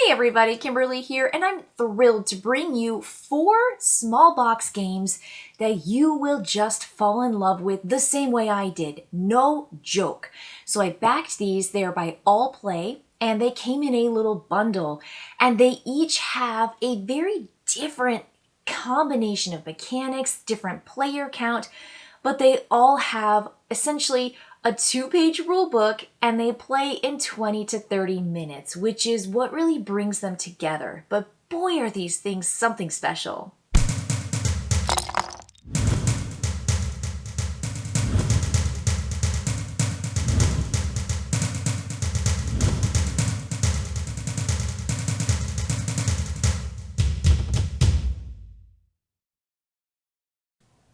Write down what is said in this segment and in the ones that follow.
Hey everybody, Kimberly here, and I'm thrilled to bring you 4 small box games that you will just fall in love with the same way I did. No joke. So I backed these. They are by Allplay, and they came in a little bundle, and they each have a very different combination of mechanics, different player count, but they all have essentially a 2-page rule book, and they play in 20 to 30 minutes, which is what really brings them together. But boy, are these things something special.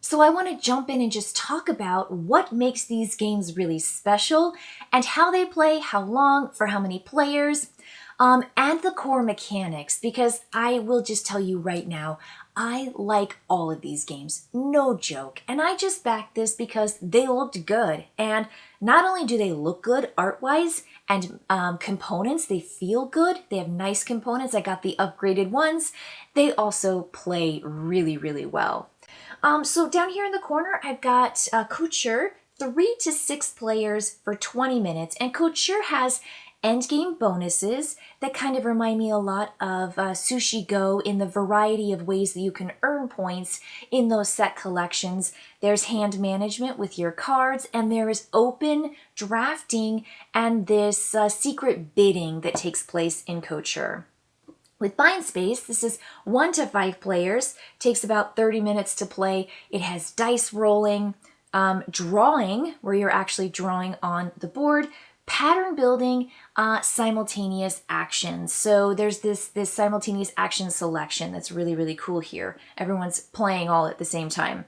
So I want to jump in and just talk about what makes these games really special and how they play, how long, for how many players, and the core mechanics, because I will just tell you right now, I like all of these games, no joke. And I just backed this because they looked good. And not only do they look good art-wise and components, they feel good. They have nice components. I got the upgraded ones. They also play really, really well. So down here in the corner, I've got Couture, 3 to 6 players for 20 minutes. And Couture has endgame bonuses that kind of remind me a lot of Sushi Go in the variety of ways that you can earn points in those set collections. There's hand management with your cards, and there is open drafting and this secret bidding that takes place in Couture. With Bind Space, this is 1 to 5 players, takes about 30 minutes to play. It has dice rolling, drawing, where you're actually drawing on the board, pattern building, simultaneous actions. So there's this simultaneous action selection that's really, really cool here. Everyone's playing all at the same time.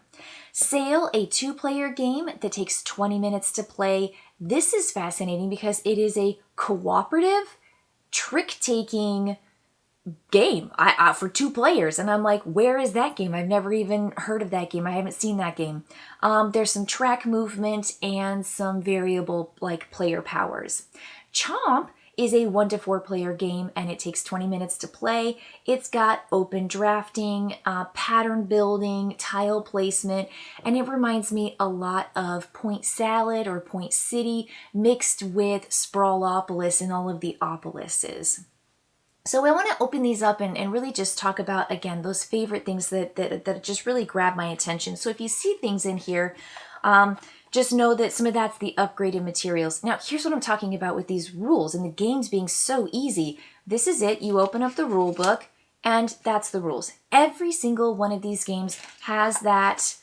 Sail, a 2-player game that takes 20 minutes to play. This is fascinating because it is a cooperative, trick-taking game for 2 players, and I'm like, where is that game? I've never even heard of that game. I haven't seen that game. There's some track movement and some variable like player powers. Chomp is a 1 to 4 player game, and it takes 20 minutes to play. It's got open drafting, pattern building, tile placement, and it reminds me a lot of Point Salad or Point City mixed with Sprawlopolis and all of the Opolises. So I want to open these up and really just talk about, again, those favorite things that just really grab my attention. So if you see things in here, just know that some of that's the upgraded materials. Now, here's what I'm talking about with these rules and the games being so easy. This is it. You open up the rule book, and that's the rules. Every single one of these games has that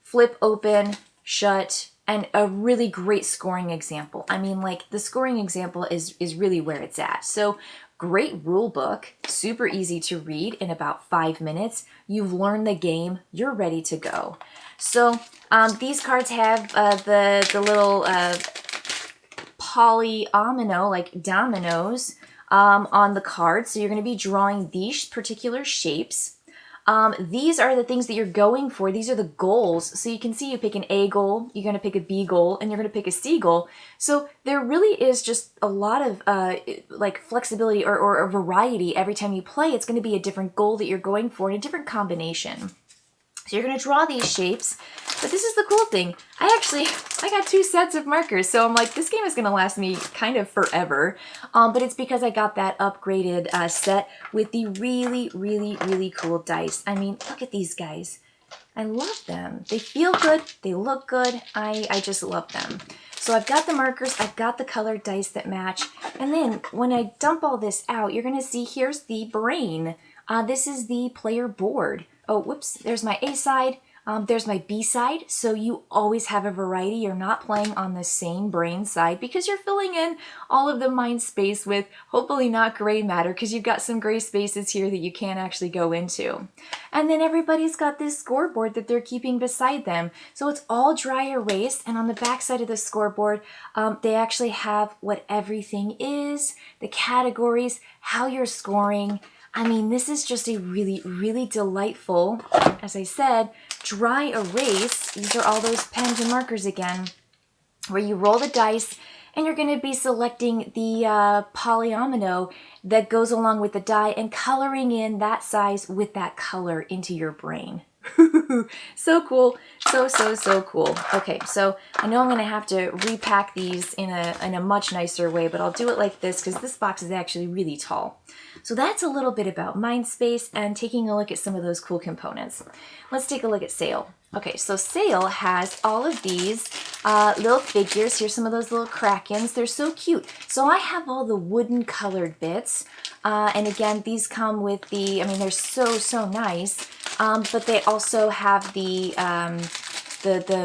flip open, shut, and a really great scoring example. I mean, like, the scoring example is really where it's at. So great rule book, super easy to read in about 5 minutes. You've learned the game, you're ready to go. So these cards have the little polyomino, like dominoes, on the card. So you're going to be drawing these particular shapes. These are the things that you're going for. These are the goals. So you can see you pick an A goal, you're going to pick a B goal, and you're going to pick a C goal. So there really is just a lot of like flexibility or a variety every time you play. It's going to be a different goal that you're going for in a different combination. So you're going to draw these shapes, but this is the cool thing. I got 2 sets of markers, so I'm like, this game is going to last me kind of forever, but it's because I got that upgraded set with the really, really, really cool dice. I mean, look at these guys. I love them. They feel good. They look good. I just love them. So I've got the markers, I've got the colored dice that match, and then when I dump all this out, you're going to see here's the brain. This is the player board. Oh, whoops, there's my A side, there's my B side, so you always have a variety. You're not playing on the same brain side because you're filling in all of the mind space with hopefully not gray matter, because you've got some gray spaces here that you can't actually go into. And then everybody's got this scoreboard that they're keeping beside them. So it's all dry erase, and on the back side of the scoreboard, they actually have what everything is, the categories, how you're scoring. I mean, this is just a really, really delightful, as I said, dry erase. These are all those pens and markers again, where you roll the dice and you're going to be selecting the polyomino that goes along with the die and coloring in that size with that color into your brain. So cool. So cool. Okay, so I know I'm going to have to repack these in a much nicer way, but I'll do it like this because this box is actually really tall. So that's a little bit about Mindspace and taking a look at some of those cool components. Let's take a look at Sail. Okay, so Sail has all of these little figures. Here's some of those little krakens. They're so cute. So I have all the wooden colored bits. And again, these come with the, I mean, they're so nice. But they also have the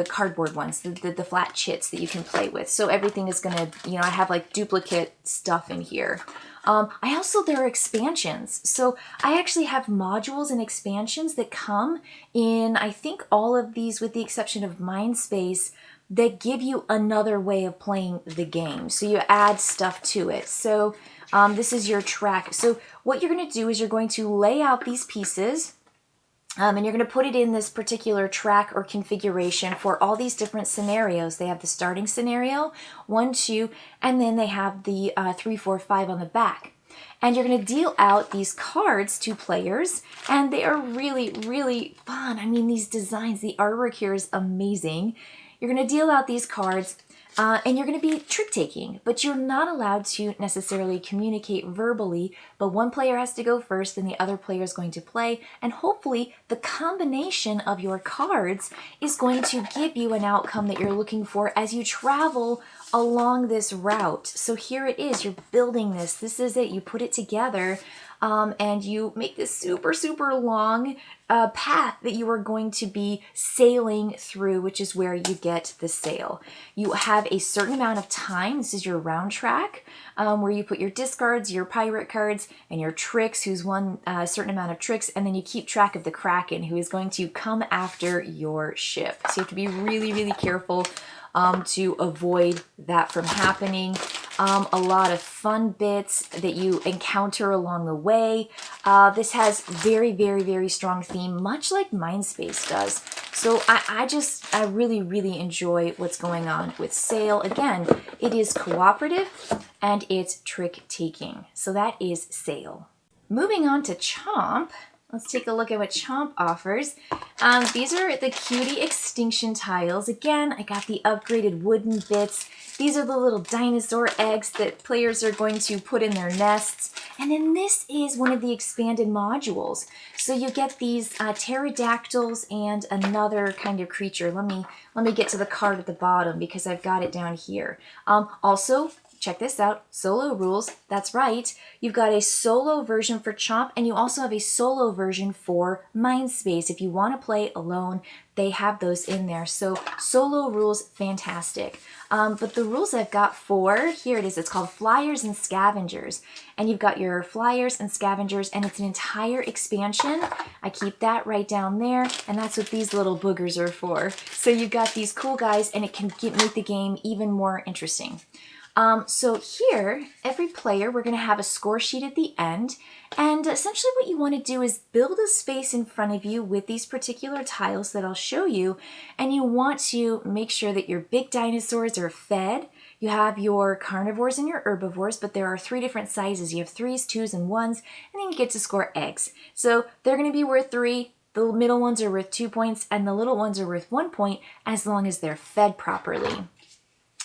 cardboard ones, the flat chits that you can play with. So everything is gonna, you know, I have like duplicate stuff in here. There are expansions. So I actually have modules and expansions that come in, I think all of these with the exception of Mindspace, that give you another way of playing the game. So you add stuff to it. So this is your track. So what you're gonna do is you're going to lay out these pieces and you're going to put it in this particular track or configuration for all these different scenarios. They have the starting scenario, 1, 2, and then they have the 3, 4, 5 on the back. And you're going to deal out these cards to players, and they are really fun. I mean, these designs, the artwork here is amazing. You're going to deal out these cards. And you're going to be trick-taking, but you're not allowed to necessarily communicate verbally, but one player has to go first, and the other player is going to play, and hopefully the combination of your cards is going to give you an outcome that you're looking for as you travel along this route. So here it is, you're building this. This is it. You put it together, and you make this super long path that you are going to be sailing through, which is where you get the sail. You have a certain amount of time. This is your round track, where you put your discards, your pirate cards, and your tricks, who's won a certain amount of tricks, and then you keep track of the Kraken, who is going to come after your ship. So you have to be really careful to avoid that from happening. A lot of fun bits that you encounter along the way. This has very strong theme, much like Mindspace does. So I really enjoy what's going on with Sail. Again, it is cooperative and it's trick-taking. So that is Sail. Moving on to Chomp. Let's take a look at what Chomp offers. These are the cutie extinction tiles. Again, I got the upgraded wooden bits. These are the little dinosaur eggs that players are going to put in their nests. And then this is one of the expanded modules. So you get these pterodactyls and another kind of creature. Let me get to the card at the bottom because I've got it down here. Also, check this out, solo rules. That's right. You've got a solo version for Chomp, and you also have a solo version for Mindspace. If you want to play alone, they have those in there. So solo rules, fantastic. But the rules I've got for, here it is, it's called Flyers and Scavengers. And you've got your Flyers and Scavengers, and it's an entire expansion. I keep that right down there, and that's what these little boogers are for. So you've got these cool guys, and it can make the game even more interesting. So here, every player, we're going to have a score sheet at the end, and essentially what you want to do is build a space in front of you with these particular tiles that I'll show you, and you want to make sure that your big dinosaurs are fed. You have your carnivores and your herbivores, but there are 3 different sizes. You have 3s, 2s, and 1s, and then you get to score eggs. So they're going to be worth 3. The middle ones are worth 2 points, and the little ones are worth 1 point as long as they're fed properly.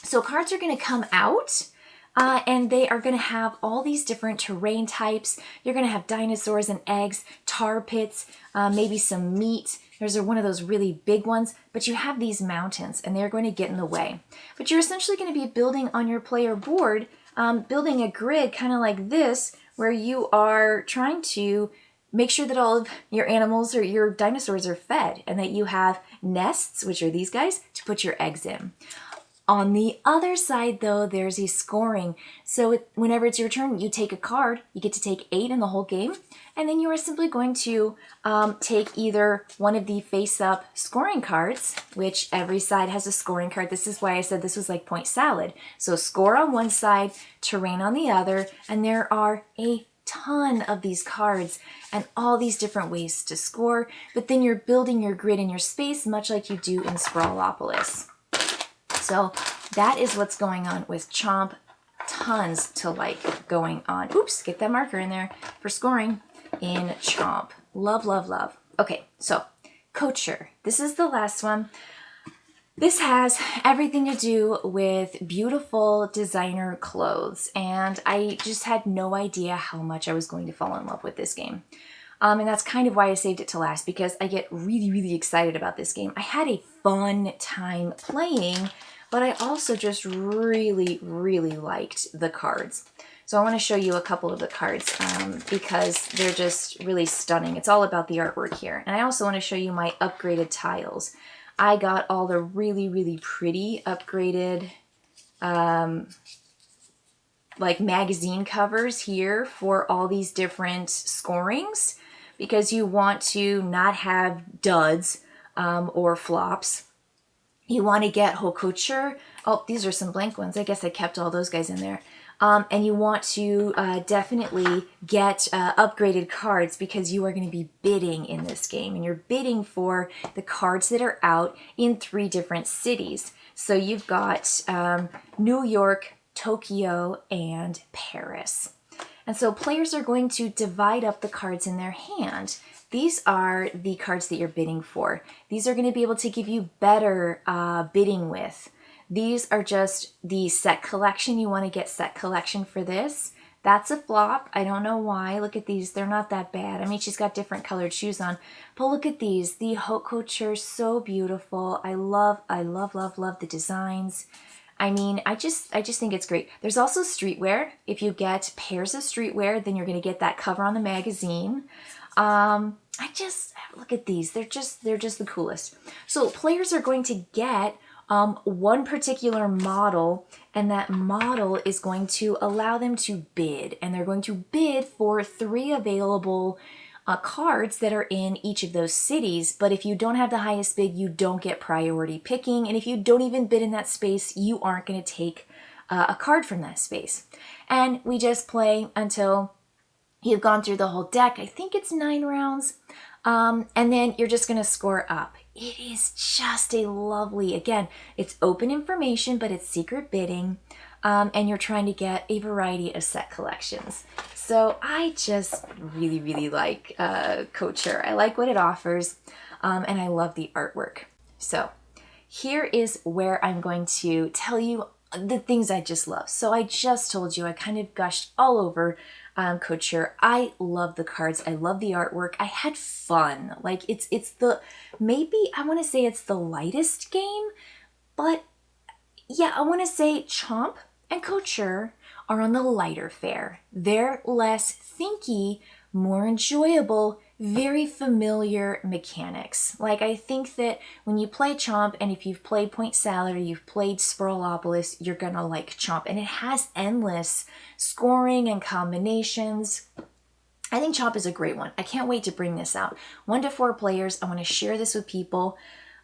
So cards are going to come out, and they are going to have all these different terrain types. You're going to have dinosaurs and eggs, tar pits, maybe some meat. There's one of those really big ones, but you have these mountains, and they're going to get in the way. But you're essentially going to be building on your player board, building a grid kind of like this, where you are trying to make sure that all of your animals or your dinosaurs are fed, and that you have nests, which are these guys, to put your eggs in. On the other side, though, there's a scoring. So whenever it's your turn, you take a card. You get to take 8 in the whole game. And then you are simply going to take either one of the face-up scoring cards, which every side has a scoring card. This is why I said this was like point salad. So score on one side, terrain on the other, and there are a ton of these cards and all these different ways to score. But then you're building your grid in your space, much like you do in Sprawlopolis. So that is what's going on with Chomp. Tons to like going on. Oops, get that marker in there for scoring in Chomp. Love, love, love. Okay, so Couture. This is the last one. This has everything to do with beautiful designer clothes, and I just had no idea how much I was going to fall in love with this game. And that's kind of why I saved it to last, because I get really, really excited about this game. I had a fun time playing, but I also just really, really liked the cards. So I want to show you a couple of the cards because they're just really stunning. It's all about the artwork here. And I also want to show you my upgraded tiles. I got all the really, really pretty upgraded like magazine covers here for all these different scorings, because you want to not have duds or flops. You want to get haute couture. Oh, these are some blank ones. I guess I kept all those guys in there. And you want to definitely get upgraded cards, because you are going to be bidding in this game. And you're bidding for the cards that are out in 3 different cities. So you've got New York, Tokyo, and Paris. And so players are going to divide up the cards in their hand. These are the cards that you're bidding for. These are going to be able to give you better bidding with. These are just the set collection. You want to get set collection for this. That's a flop. I don't know why. Look at these. They're not that bad. I mean, she's got different colored shoes on. But look at these. The haute couture, so beautiful. I love, love, love the designs. I mean, I just think it's great. There's also streetwear. If you get pairs of streetwear, then you're going to get that cover on the magazine. Look at these. They're just the coolest. So players are going to get one particular model, and that model is going to allow them to bid, and they're going to bid for 3 available cards that are in each of those cities. But if you don't have the highest bid, you don't get priority picking, and if you don't even bid in that space, you aren't going to take a card from that space. And we just play until you've gone through the whole deck. I think it's 9 rounds. And then you're just going to score up. It is just a lovely, again, it's open information, but it's secret bidding. And you're trying to get a variety of set collections. So I just really, really like Couture. I like what it offers, and I love the artwork. So here is where I'm going to tell you the things I just love. So I just told you, I kind of gushed all over Couture. I love the cards. I love the artwork. I had fun. Like it's the, maybe I want to say it's the lightest game, but yeah, I want to say Chomp and Couture are on the lighter fare. They're less thinky, more enjoyable, very familiar mechanics. Like I think that when you play Chomp, and if you've played Point Salad or you've played Sprawlopolis, you're gonna like Chomp. And it has endless scoring and combinations. I think Chomp is a great one. I can't wait to bring this out. 1 to 4 players. I want to share this with people.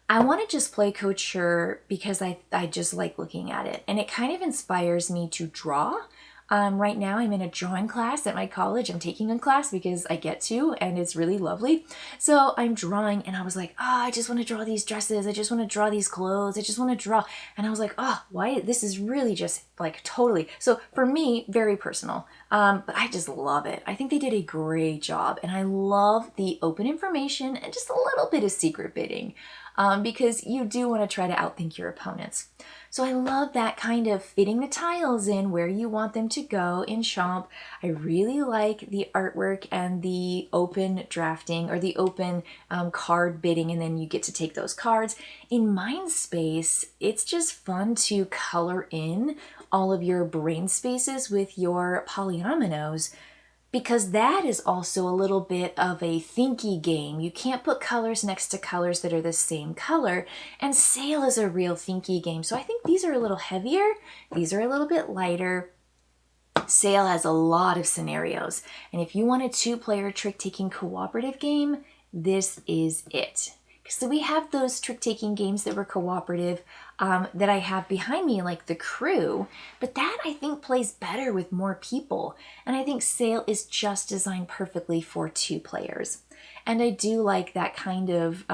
I want to just play Couture because I just like looking at it. And it kind of inspires me to draw. Right now I'm in a drawing class at my college. I'm taking a class because I get to, and it's really lovely. So I'm drawing, and I was like, oh, I just want to draw these dresses. I just want to draw these clothes. I just want to draw. And I was like, oh, why? This is really just like totally. So for me, very personal. But I just love it. I think they did a great job, and I love the open information and just a little bit of secret bidding. Because you do want to try to outthink your opponents. So I love that kind of fitting the tiles in where you want them to go in Chomp. I really like the artwork and the open drafting, or the open card bidding, and then you get to take those cards. In Mindspace, it's just fun to color in all of your brain spaces with your polyominoes, because that is also a little bit of a thinky game. You can't put colors next to colors that are the same color, and Sail is a real thinky game. So I think these are a little heavier, these are a little bit lighter. Sail has a lot of scenarios, and if you want a 2-player trick-taking cooperative game, this is it. So we have those trick-taking games that were cooperative. that I have behind me, like the crew, but that I think plays better with more people. And I think Sail is just designed perfectly for 2 players. And I do like that kind of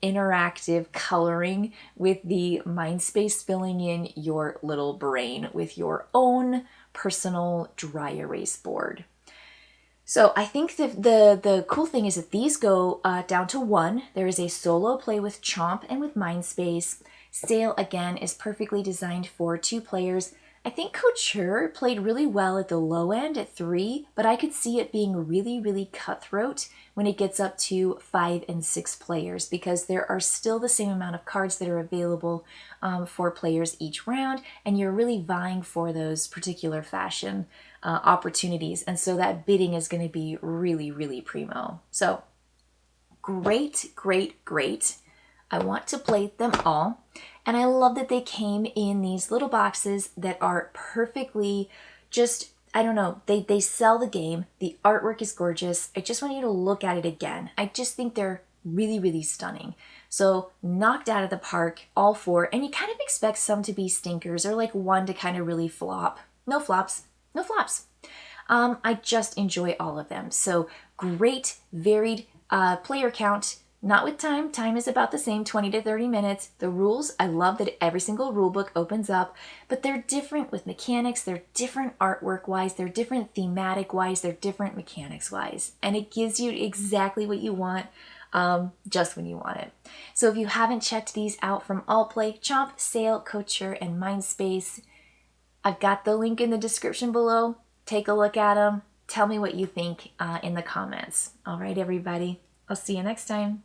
interactive coloring with the mind space filling in your little brain with your own personal dry erase board. So I think the cool thing is that these go down to 1. There is a solo play with Chomp and with Mindspace. Sail, again, is perfectly designed for 2 players. I think Couture played really well at the low end at 3, but I could see it being really, really cutthroat when it gets up to 5 and 6 players, because there are still the same amount of cards that are available for players each round, and you're really vying for those particular fashion opportunities. And so that bidding is going to be really, really primo. So great, great, great. I want to play them all. And I love that they came in these little boxes that are perfectly just, I don't know, they sell the game. The artwork is gorgeous. I just want you to look at it again. I just think they're really, really stunning. So knocked out of the park, all 4. And you kind of expect some to be stinkers or like one to kind of really flop. No flops, no flops. I just enjoy all of them. So great, varied player count. Not with time. Time is about the same, 20 to 30 minutes. The rules, I love that every single rule book opens up, but they're different with mechanics. They're different artwork-wise. They're different thematic-wise. They're different mechanics-wise. And it gives you exactly what you want just when you want it. So if you haven't checked these out from Allplay, Chomp, Sail, Couture, and Mindspace, I've got the link in the description below. Take a look at them. Tell me what you think in the comments. All right, everybody. I'll see you next time.